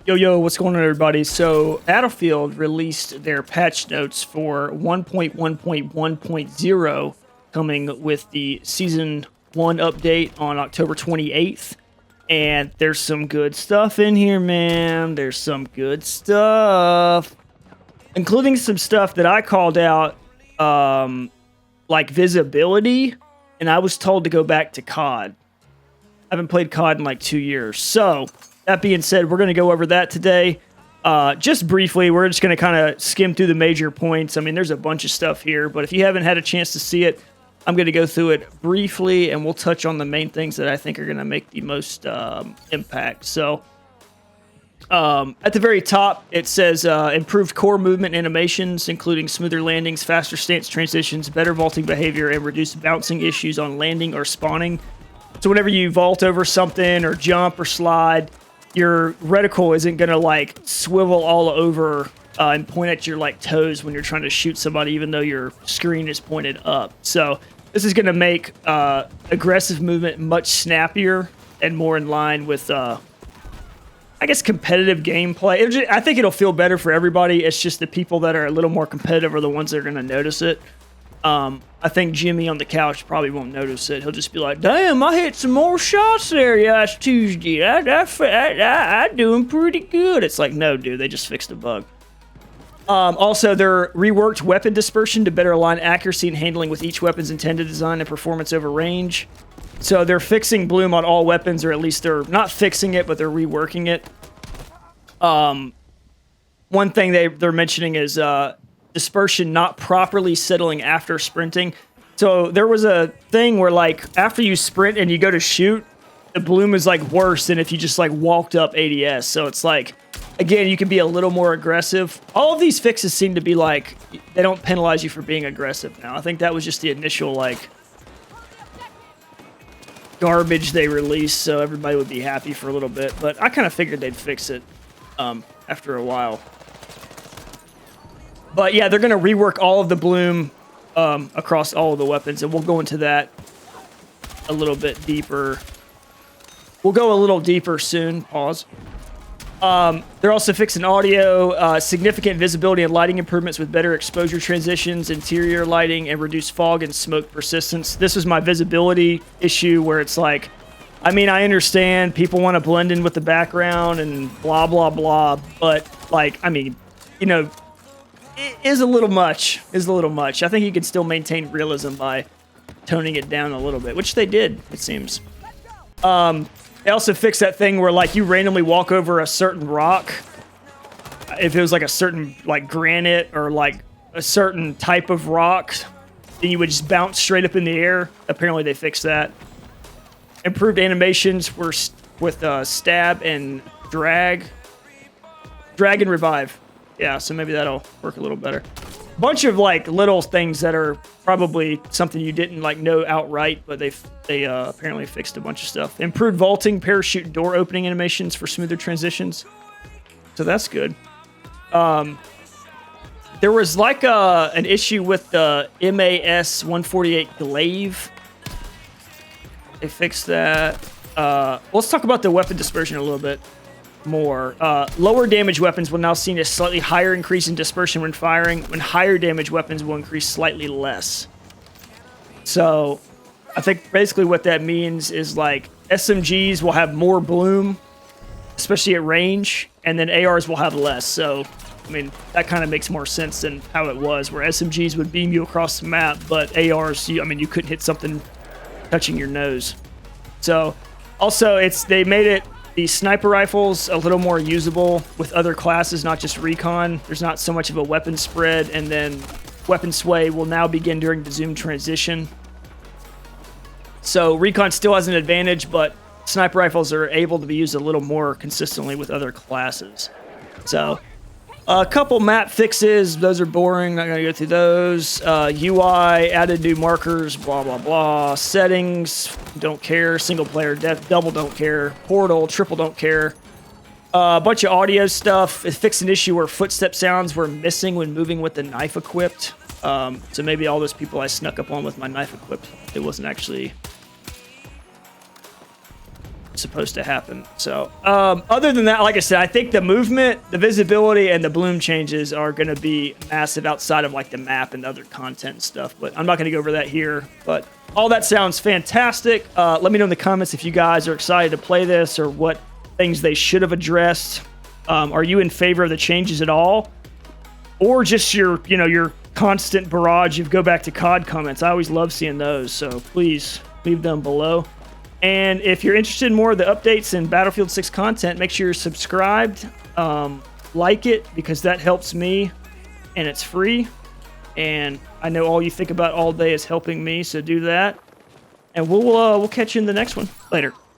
Yo, what's going on, everybody? So, Battlefield released their patch notes for 1.1.1.0, coming with the Season 1 update on October 28th. And there's some good stuff in here, man. There's some good stuff, including some stuff that I called out, like visibility, and I was told to go back to COD. I haven't played COD in like 2 years. So, that being said, we're going to go over that today. Just briefly, we're just going to kind of skim through the major points. I mean, there's a bunch of stuff here, but if you haven't had a chance to see it, I'm going to go through it briefly, and we'll touch on the main things that I think are going to make the most impact. So, at the very top, it says improved core movement animations, including smoother landings, faster stance transitions, better vaulting behavior, and reduced bouncing issues on landing or spawning. So whenever you vault over something or jump or slide, your reticle isn't going to like swivel all over and point at your like toes when you're trying to shoot somebody, even though your screen is pointed up. So this is going to make aggressive movement much snappier and more in line with, I guess, competitive gameplay. I think it'll feel better for everybody. It's just the people that are a little more competitive are the ones that are going to notice it. I think Jimmy on the couch probably won't notice it. He'll just be like, damn, I hit some more shots there last Tuesday. I'm doing pretty good. It's like, no, dude, they just fixed a bug. Also, they're reworked weapon dispersion to better align accuracy and handling with each weapon's intended design and performance over range. So they're fixing bloom on all weapons, or at least they're not fixing it, but they're reworking it. One thing they're mentioning is dispersion not properly settling after sprinting. So there was a thing where like after you sprint and you go to shoot, the bloom is like worse than if you just like walked up ADS. So it's like, again, you can be a little more aggressive. All of these fixes seem to be like, they don't penalize you for being aggressive now. I think that was just the initial like garbage they released so everybody would be happy for a little bit. But I kind of figured they'd fix it after a while. But yeah, they're going to rework all of the bloom across all of the weapons, and we'll go into that a little bit deeper. We'll go a little deeper soon. Pause. They're also fixing audio, significant visibility and lighting improvements with better exposure transitions, interior lighting, and reduced fog and smoke persistence. This was my visibility issue where it's like, I mean, I understand people want to blend in with the background and blah, blah, blah, but like, I mean, you know, it is a little much. I think you can still maintain realism by toning it down a little bit, which they did, it seems. They also fixed that thing where like you randomly walk over a certain rock. If it was like a certain like granite or like a certain type of rock, then you would just bounce straight up in the air. Apparently they fixed that. Improved animations were with stab and drag and revive. Yeah, so maybe that'll work a little better. Bunch of like little things that are probably something you didn't like know outright, but they apparently fixed a bunch of stuff. Improved vaulting, parachute, door opening animations for smoother transitions. So that's good. There was like an issue with the MAS 148 glaive. They fixed that. Let's talk about the weapon dispersion a little bit more. Lower damage weapons will now see a slightly higher increase in dispersion when firing, when higher damage weapons will increase slightly less. So I think basically what that means is like SMGs will have more bloom, especially at range, and then ARs will have less. So I mean, that kind of makes more sense than how it was, where SMGs would beam you across the map, but ARs, I mean, you couldn't hit something touching your nose. So also they made it the sniper rifles a little more usable with other classes, not just recon. There's not so much of a weapon spread, and then weapon sway will now begin during the zoom transition. So recon still has an advantage, but sniper rifles are able to be used a little more consistently with other classes. So a couple map fixes. Those are boring. Not going to go through those. UI, added new markers, blah, blah, blah. Settings, don't care. Single player, double, don't care. Portal, triple, don't care. A bunch of audio stuff. It fixed an issue where footstep sounds were missing when moving with the knife equipped. So maybe all those people I snuck up on with my knife equipped, it wasn't actually supposed to happen. So other than that, like I said, I think the movement, the visibility, and the bloom changes are going to be massive outside of like the map and other content and stuff. But I'm not going to go over that here. But all that sounds fantastic. Let me know in the comments if you guys are excited to play this or what things they should have addressed. Are you in favor of the changes at all? Or just your constant barrage of go back to COD comments. I always love seeing those. So please leave them below. And if you're interested in more of the updates and Battlefield 6 content, make sure you're subscribed, like it, because that helps me, and it's free. And I know all you think about all day is helping me, so do that. And we'll catch you in the next one. Later.